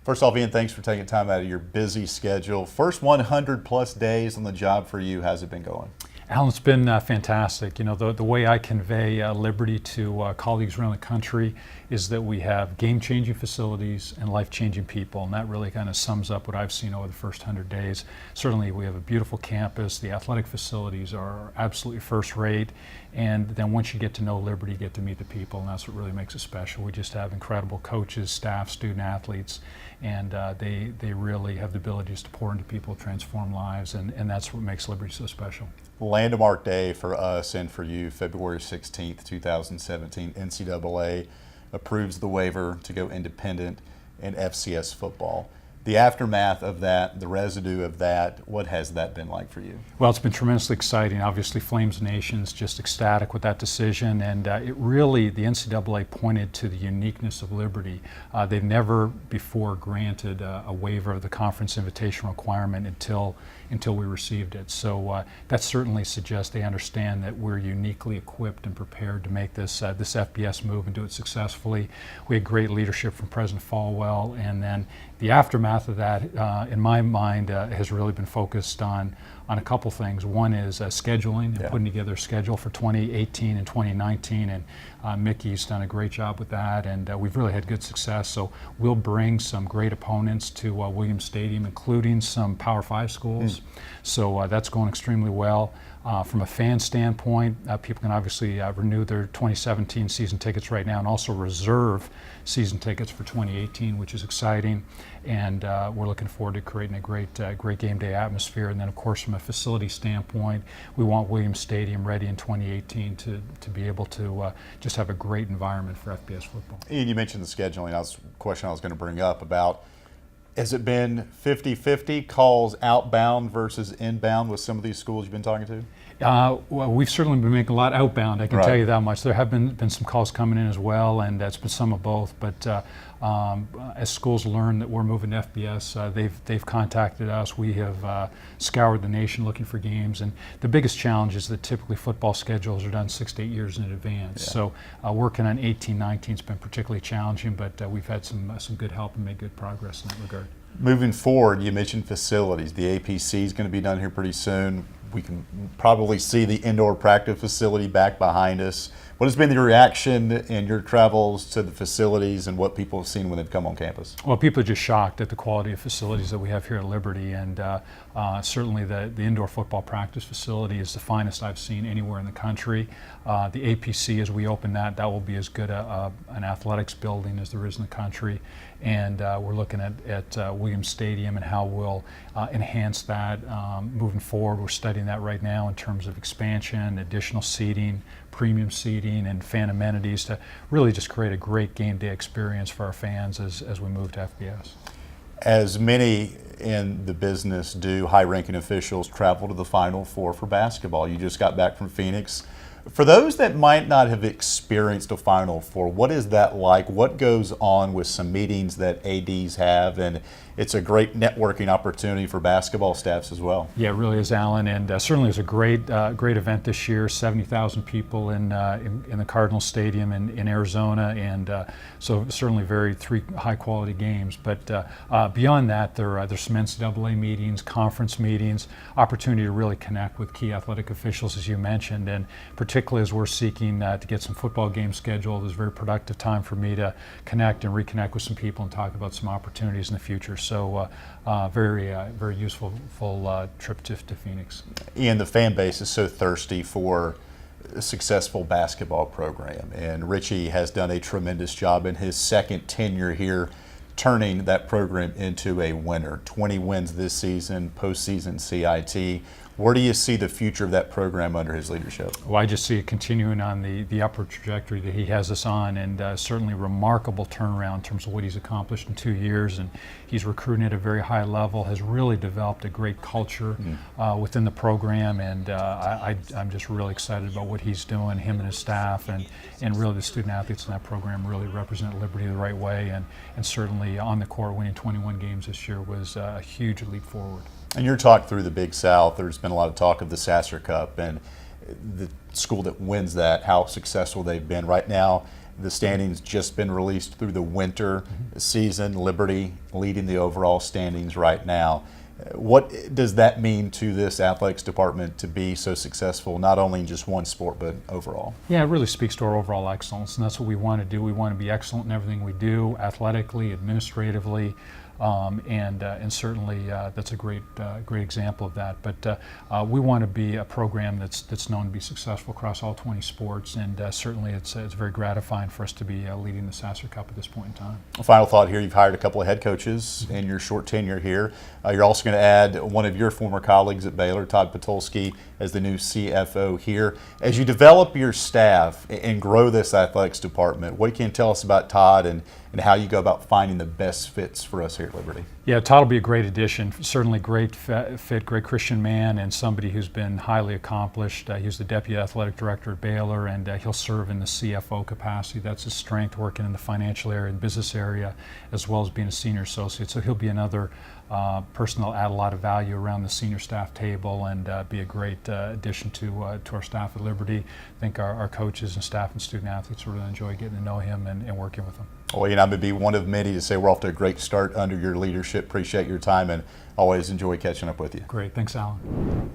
First off, Ian, thanks for taking time out of your busy schedule. First 100 plus days on the job for you. How's it been going? Alan, it's been fantastic. You know, the way I convey liberty to colleagues around the country is that we have game-changing facilities and life-changing people, and that really kind of sums up what I've seen over the first 100 days. Certainly, we have a beautiful campus. The athletic facilities are absolutely first-rate, and then once you get to know Liberty, you get to meet the people, and that's what really makes it special. We just have incredible coaches, staff, student-athletes, and they really have the ability just to pour into people, transform lives, and that's what makes Liberty so special. Landmark day for us and for you, February 16th, 2017. NCAA approves the waiver to go independent in FCS football. The aftermath of that, the residue of that, what has that been like for you? Well, it's been tremendously exciting. Obviously, Flames Nation's just ecstatic with that decision, and it really, the NCAA pointed to the uniqueness of Liberty. They've never before granted a waiver of the conference invitation requirement until we received it. So that certainly suggests they understand that we're uniquely equipped and prepared to make this FBS move and do it successfully. We had great leadership from President Falwell, and then the aftermath of that, in my mind, has really been focused on a couple things. One is scheduling and putting together a schedule for 2018 and 2019, and Mickey's done a great job with that, and we've really had good success. So we'll bring some great opponents to Williams Stadium, including some Power 5 schools. So that's going extremely well. From a fan standpoint, people can obviously renew their 2017 season tickets right now and also reserve season tickets for 2018, which is exciting. And we're looking forward to creating a great game day atmosphere. And then, of course, from a facility standpoint, we want Williams Stadium ready in 2018 to be able to just have a great environment for FBS football. Ian, you mentioned the scheduling. That was a question I was going to bring up about. Has it been 50-50 calls outbound versus inbound with some of these schools you've been talking to? Well, we've certainly been making a lot outbound, I can tell you that much. There have been some calls coming in as well, and it's been some of both. But as schools learn that we're moving to FBS, they've contacted us. We have scoured the nation looking for games, and the biggest challenge is that typically football schedules are done 6 to 8 years in advance. So working on 18-19 has been particularly challenging, but we've had some good help and made good progress in that regard. Moving forward, you mentioned facilities. The APC is going to be done here pretty soon. We can probably see the indoor practice facility back behind us. What has been the reaction in your travels to the facilities and what people have seen when they've come on campus? Well, people are just shocked at the quality of facilities that we have here at Liberty, and certainly the indoor football practice facility is the finest I've seen anywhere in the country. The APC, as we open that will be as good an athletics building as there is in the country, and we're looking at Williams Stadium and how we'll enhance that moving forward. We're studying that right now in terms of expansion, additional seating, premium seating, and fan amenities to really just create a great game day experience for our fans as we move to FBS. As many in the business do, high-ranking officials travel to the Final Four for basketball. You just got back from Phoenix. For those that might not have experienced a Final Four, what is that like? What goes on with some meetings that ADs have? And it's a great networking opportunity for basketball staffs as well. Yeah, it really is, Alan, and certainly it was a great event this year. 70,000 people in the Cardinal Stadium in Arizona, and so certainly three high-quality games. But beyond that, there's some NCAA meetings, conference meetings, opportunity to really connect with key athletic officials, as you mentioned, and particularly as we're seeking to get some football games scheduled. It was a very productive time for me to connect and reconnect with some people and talk about some opportunities in the future. So very useful trip to Phoenix. Ian, the fan base is so thirsty for a successful basketball program, and Richie has done a tremendous job in his second tenure here turning that program into a winner. 20 wins this season, postseason CIT. Where do you see the future of that program under his leadership? Well, I just see it continuing on the upward trajectory that he has us on, and certainly remarkable turnaround in terms of what he's accomplished in 2 years. And he's recruiting at a very high level, has really developed a great culture within the program, and I'm just really excited about what he's doing, him and his staff, and really the student athletes in that program really represent Liberty the right way, and certainly on the court winning 21 games this year was a huge leap forward. And your talk through the Big South, there's been a lot of talk of the Sasser Cup and the school that wins that, how successful they've been. Right now, The standings just been released through the winter season. Liberty leading the overall standings right now. What does that mean to this athletics department to be so successful, not only in just one sport, but overall? Yeah, it really speaks to our overall excellence, and that's what we want to do. We want to be excellent in everything we do, athletically, administratively, and certainly that's a great example of that. But we want to be a program that's known to be successful across all 20 sports, and certainly it's very gratifying for us to be leading the Sasser Cup at this point in time. A final thought here: you've hired a couple of head coaches in your short tenure here. You're also going to add one of your former colleagues at Baylor, Todd Patulski, as the new CFO here. As you develop your staff and grow this athletics department, what can you tell us about Todd and how you go about finding the best fits for us here at Liberty? Yeah, Todd will be a great addition. Certainly great fit, great Christian man, and somebody who's been highly accomplished. He was the deputy athletic director at Baylor, and he'll serve in the CFO capacity. That's his strength, working in the financial area and business area, as well as being a senior associate. So he'll be another person that'll add a lot of value around the senior staff table and be a great addition to our staff at Liberty. I think our coaches and staff and student athletes will really enjoy getting to know him and working with him. Well, I'm going to be one of many to say we're off to a great start under your leadership. Appreciate your time and always enjoy catching up with you. Great. Thanks, Alan.